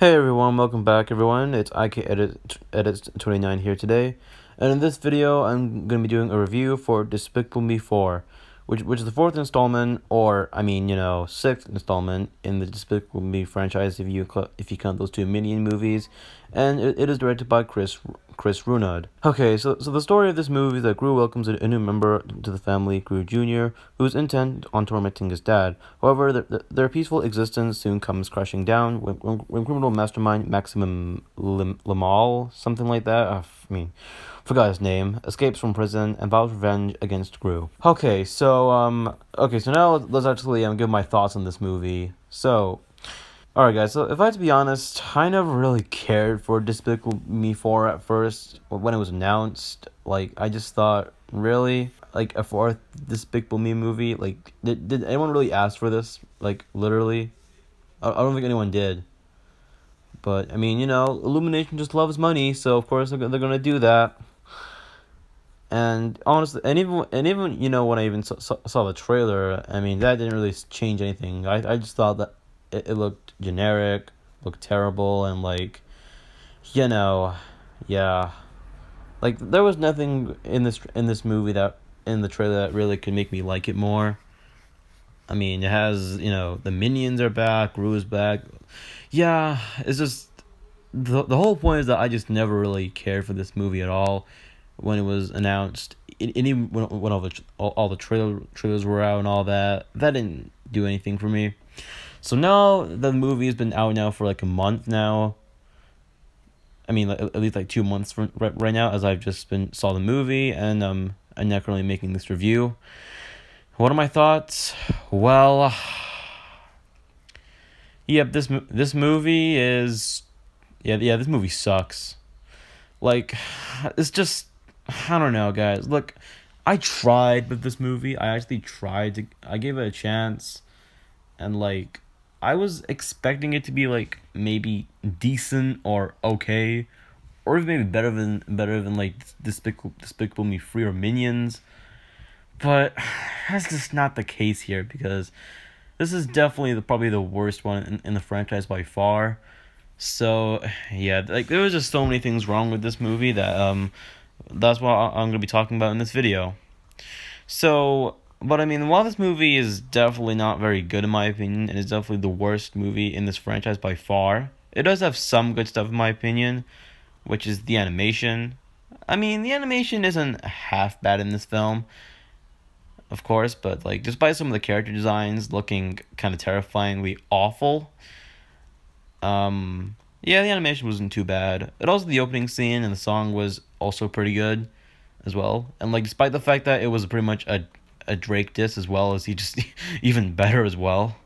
Hey everyone, welcome back everyone. It's IK Edit 29 here today. And in this video, I'm going to be doing a review for Despicable Me 4, which is the fourth installment, or sixth installment in the Despicable Me franchise if you count those two Minion movies, and it is directed by Chris Runad. Okay, so the story of this movie is that Gru welcomes a new member to the family, Gru Jr., who is intent on tormenting his dad. However, their peaceful existence soon comes crashing down when criminal mastermind Maximum Lamal, something like that, forgot his name, escapes from prison and vows revenge against Gru. So now let's actually give my thoughts on this movie. Alright guys, so if I have to be honest, I never really cared for Despicable Me 4 at first when it was announced. Like, I just thought, really? Like, a fourth Despicable Me movie? Like, did anyone really ask for this? Like, literally? I don't think anyone did. But, Illumination just loves money, so of course they're gonna do that. And honestly, and even when I even saw the trailer, that didn't really change anything. I just thought that it looked generic, looked terrible, and yeah, like there was nothing in this movie that in the trailer that really could make me like it more. It has the minions are back, Gru is back. Yeah, it's just the whole point is that I just never really cared for this movie at all when it was announced. Even when all the trailers were out and all that didn't do anything for me. So now the movie has been out now for like a month now. At least like 2 months right now, as I've just saw the movie, and I'm not currently making this review. What are my thoughts? Well, yep, this movie is this movie sucks. Like, it's just, I don't know, guys. Look, I tried with this movie. I gave it a chance, and I was expecting it to be like maybe decent or okay, or even maybe better than like Despicable Me 3 or Minions. But that's just not the case here, because this is definitely probably the worst one in the franchise by far. So yeah, like there was just so many things wrong with this movie that's what I'm gonna be talking about in this video. But while this movie is definitely not very good in my opinion, and is definitely the worst movie in this franchise by far, it does have some good stuff in my opinion, which is the animation. The animation isn't half bad in this film, of course, but despite some of the character designs looking kind of terrifyingly awful, yeah, the animation wasn't too bad. It also, the opening scene and the song was also pretty good as well. And despite the fact that it was pretty much a Drake diss as well, as he just even better as well.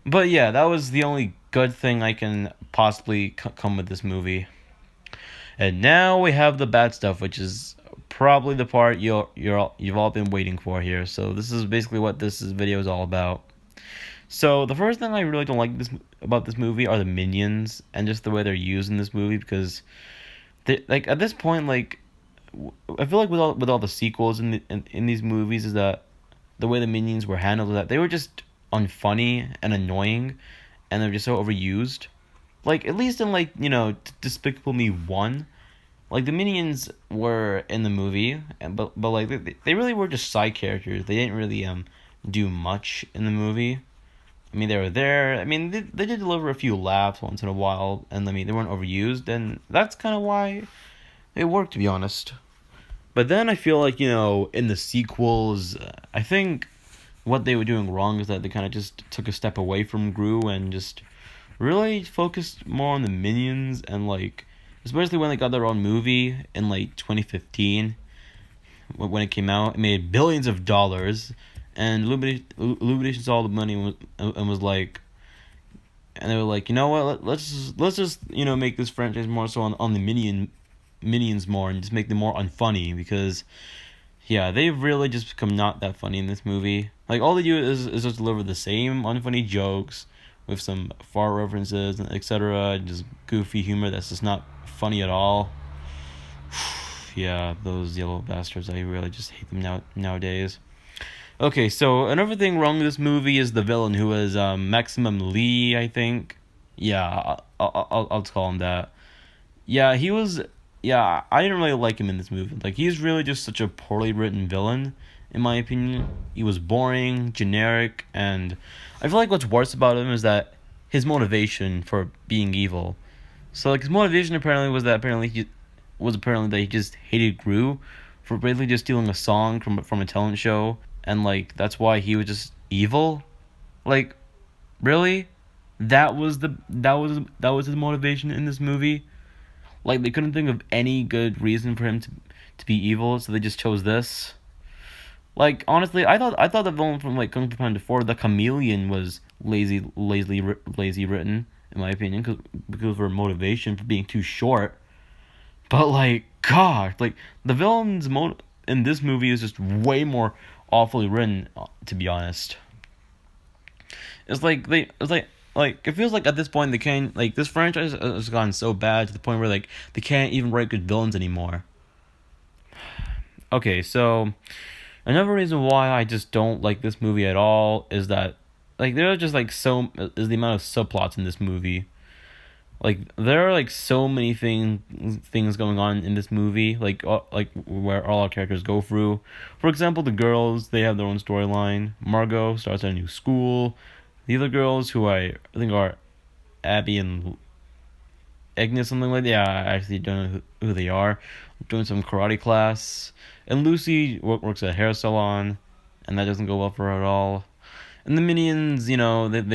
But yeah, that was the only good thing I can possibly come with this movie. And now we have the bad stuff, which is probably the part you've all been waiting for here. So this is basically what this video is all about. So the first thing I really don't like about this movie are the minions and just the way they're used in this movie, because at this point, I feel like with all the sequels in these movies, is that the way the minions were handled, is that they were just unfunny and annoying, and they're just so overused. At least in Despicable Me 1, the minions were in the movie, but they really were just side characters. They didn't really do much in the movie. They were there. They did deliver a few laughs once in a while, and they weren't overused, and that's kind of why it worked, to be honest. But then I feel like, in the sequels, I think what they were doing wrong is that they kind of just took a step away from Gru and just really focused more on the minions, and especially when they got their own movie in 2015, when it came out. It made billions of dollars, and Illumination saw all the money and was like, and they were like, you know what? Let's just make this franchise more so on the minions more, and just make them more unfunny, because yeah, they've really just become not that funny in this movie. All they do is just deliver the same unfunny jokes with some far references and etc. Just goofy humor that's just not funny at all. Yeah, those yellow bastards, I really just hate them nowadays. Okay, so another thing wrong with this movie is the villain, who is Maximum Lee, I think. Yeah, I'll call him that. Yeah, he was. Yeah, I didn't really like him in this movie. Like, he's really just such a poorly written villain, in my opinion. He was boring, generic, and I feel like what's worse about him is that his motivation for being evil. So, like, his motivation apparently that he just hated Gru for basically just stealing a song from a talent show, and like that's why he was just evil. Like, really? That was his motivation in this movie. Like, they couldn't think of any good reason for him to be evil, so they just chose this. Like, honestly, I thought the villain from like Kung Fu Panda 4, the chameleon, was lazy written in my opinion, because of her motivation for being too short. But like, God, like the in this movie is just way more awfully written. To be honest, it's like it feels like at this point they can't, like, this franchise has gotten so bad to the point where like they can't even write good villains anymore. Okay, so another reason why I just don't like this movie at all is that, like, there are just like so is the amount of subplots in this movie. Like, there are like so many things going on in this movie, like where all our characters go through. For example, the girls, they have their own storyline. Margot starts at a new school. The other girls, who I think are Abby and Agnes, something like that. Yeah, I actually don't know who they are. Doing some karate class. And Lucy works at a hair salon, and that doesn't go well for her at all. And the minions, they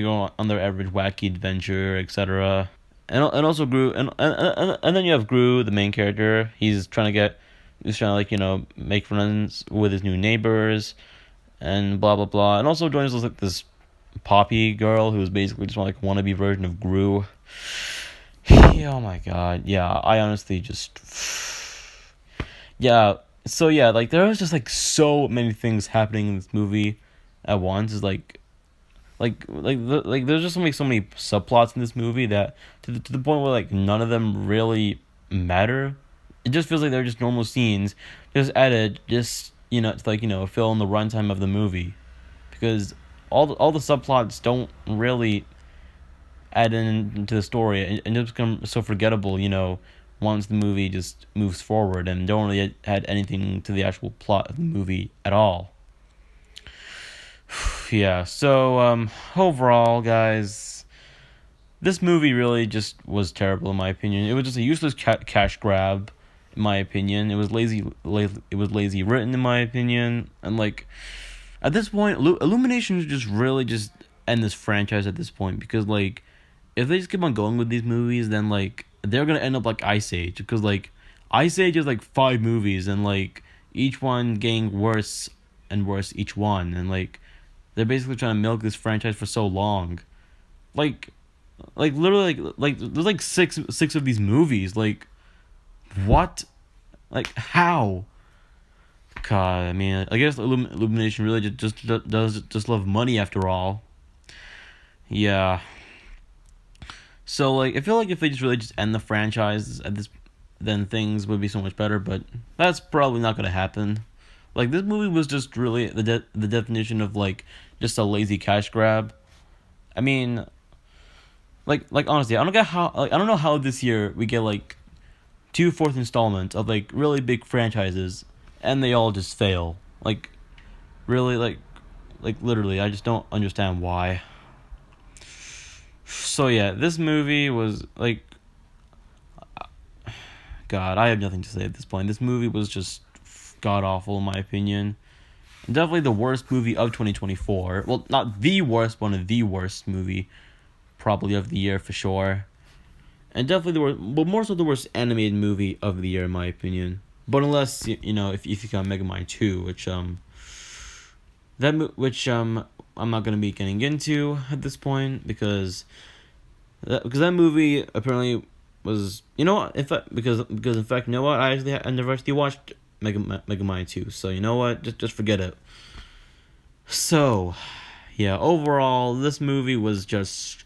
go on their average wacky adventure, etc. And also Gru, and then you have Gru, the main character. He's trying to, like, make friends with his new neighbors, and blah blah blah. And also joins like this Poppy girl who's basically just like wannabe version of Gru. Yeah, oh my God, yeah. I honestly just, yeah. So yeah, like there was just like so many things happening in this movie at once. It's like there's just so many subplots in this movie that to the point where like none of them really matter. It just feels like they're just normal scenes just added, just, to, like, fill in the runtime of the movie, because all the subplots don't really add into the story, and just become so forgettable, once the movie just moves forward, and don't really add anything to the actual plot of the movie at all. Yeah, so overall, guys, this movie really just was terrible in my opinion. It was just a useless cash grab, in my opinion. It was lazy written, in my opinion, and like at this point, Illumination should just really just end this franchise at this point, because like if they just keep on going with these movies, then like they're gonna end up like Ice Age, because like Ice Age is like 5 movies, and like each one getting worse and worse each one, and like they're basically trying to milk this franchise for so long. Like literally, like there's like six of these movies. Like, what? Like, how? God, I mean, I guess Illumination really does love money after all. Yeah. So like, I feel like if they just really just end the franchise at this, then things would be so much better. But that's probably not gonna happen. Like, this movie was just really the definition of like just a lazy cash grab. I mean, like honestly, I don't know how this year we get like 2 fourth installments of like really big franchises, and they all just fail. Like, really, like literally, I just don't understand why. So yeah, this movie was like, God, I have nothing to say at this point. This movie was just god awful in my opinion. Definitely the worst movie of 2024. Well, not the worst, one of the worst movie probably of the year for sure. And definitely the worst, but more so the worst animated movie of the year in my opinion. But unless if you count Megamind 2, which I'm not gonna be getting into at this point, because that movie apparently was, because in fact, I never actually watched Megamind 2, so you know what, just forget it. So yeah, overall this movie was just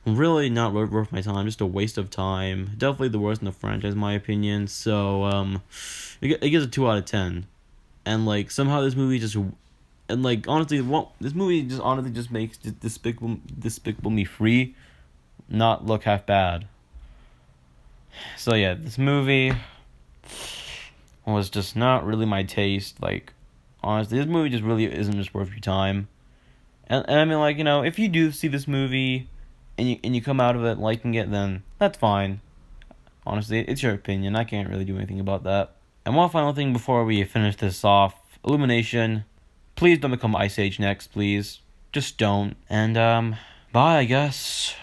really not worth my time, just a waste of time. Definitely the worst in the franchise in my opinion. So it gives a 2 out of 10. And like somehow this movie just, and like honestly, this movie just honestly just makes Despicable Me 3 not look half bad. So yeah, this movie was just not really my taste. Like, honestly, this movie just really isn't just worth your time. And I mean, like, if you do see this movie and you come out of it liking it, then that's fine. Honestly, it's your opinion. I can't really do anything about that. And one final thing before we finish this off, Illumination, please don't become Ice Age next, please. Just don't. And bye, I guess.